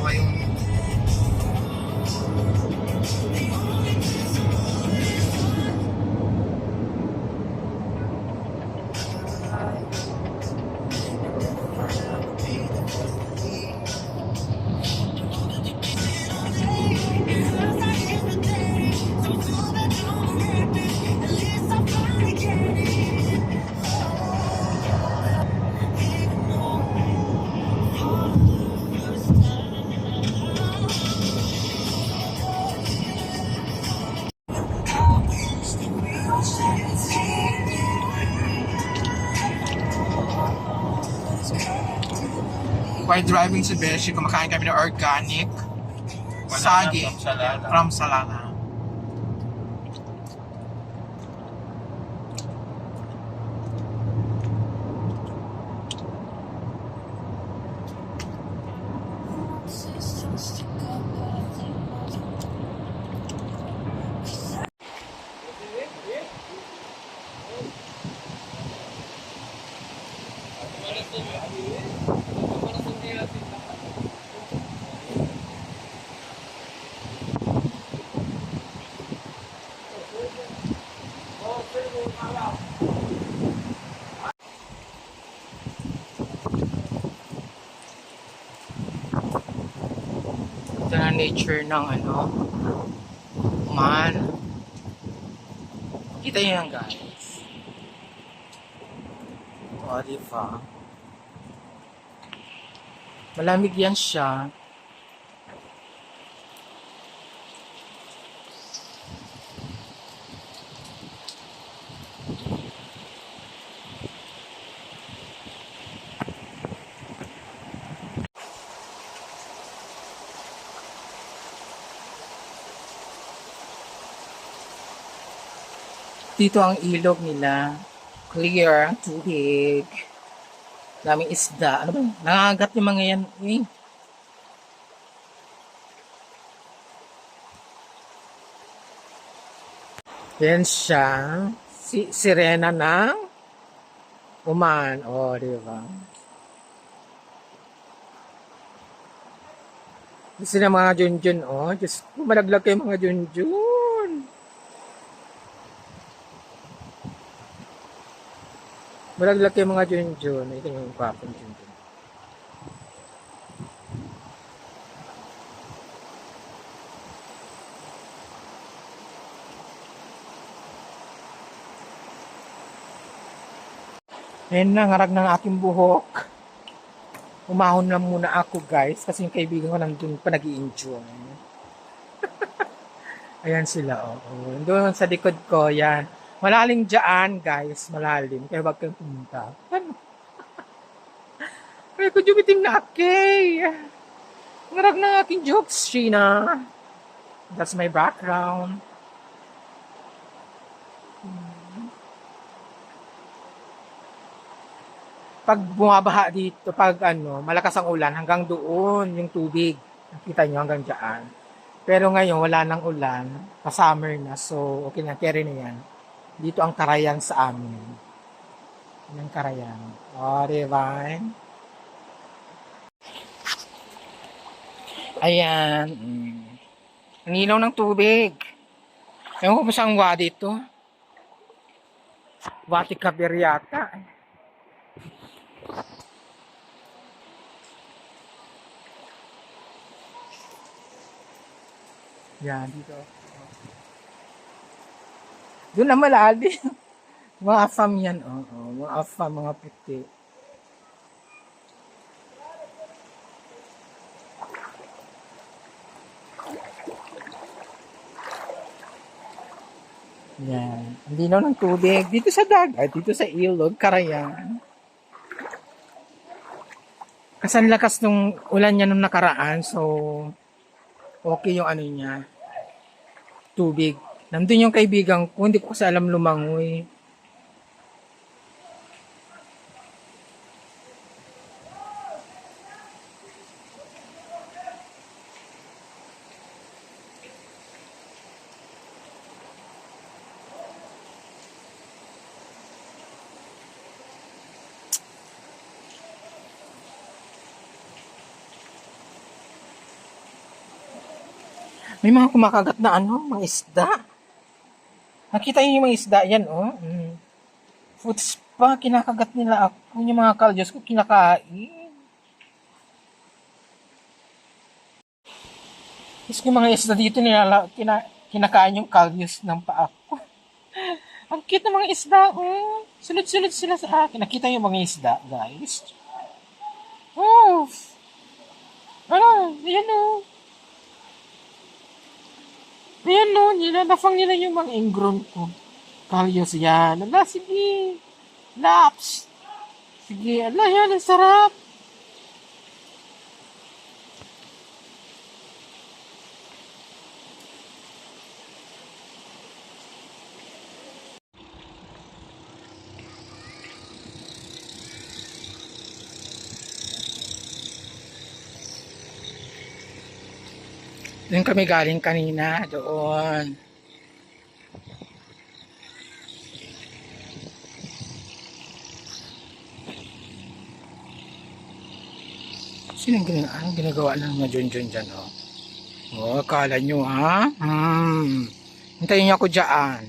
dalawa yung while driving si Beshi, kumakain kami ng organic saging from Salana. Ito na nature ng man. Kita nyo yan guys. O, diba? Malamig yan siya. Dito ang ilog nila. Clear ang tubig. Daming isda. Ano ba? Nangangagat yung mga yan. Yan siya. Sirena ng Oman. O, diba? Gusto na mga Junjun, o. Diyos ko, malaglag kayo mga Junjun. Malaglag kayo mga Junjun. Ito yung papang Junjun. Ayan na, ngarag ng aking buhok. Umahon lang muna ako guys, kasi yung kaibigan ko nandun pa nag-i-enjoy. Ayan sila, oo. Doon sa likod ko, yan. Malalim dyan, guys. Malalim. Kaya wag kayong pumunta. Ano? Kaya ko dumiting na akay. Ngarag ng aking jokes, Sheena. That's my background. Pag bumabaha dito, pag malakas ang ulan, hanggang doon yung tubig. Nakita nyo hanggang dyan. Pero ngayon, wala nang ulan. Pa-summer na, so okay na, carry na yan. Dito ang Karayan sa amin. Yan ang Karayan. O, diba? Ayan. Ang ilaw ng tubig. Ewan ko pa saan wadi ito. Wati Kabir yata. Yan, dito. Doon na malalim. Mga afam yan, oo. Mga afam, mga puti. Yan. Hindi na ng tubig. Dito sa dagat, dito sa ilog, Karayan. Kasi ang lakas nung ulan niya nung nakaraan, so okay yung niya. Tubig. Nandun yung kaibigan ko, hindi ko kasi alam lumangoy. May mga kumakagat na mga isda. Nakita niyo yung mga isda yan, oh. Foods pa, kinakagat nila ako. Yung mga kalyos ko, kinakain. Tapos yung mga isda dito, kinakain yung kalyos ng paa ko. Ang cute ng mga isda, oh. Sunod-sunod sila sa akin. Nakita niyo yung mga isda, guys? Oh! Ayan, oh. Ayan, no, nilalafang nila yung mga ingron ko. Kalyos yan. Ala, sige. Laps. Sige, ala, yan, ang sarap. Doon kami galing kanina, doon. Anong ginagawa ng mga Junjun dyan, oh? Oh, akala nyo, ha? Hintayin niyo ako dyan.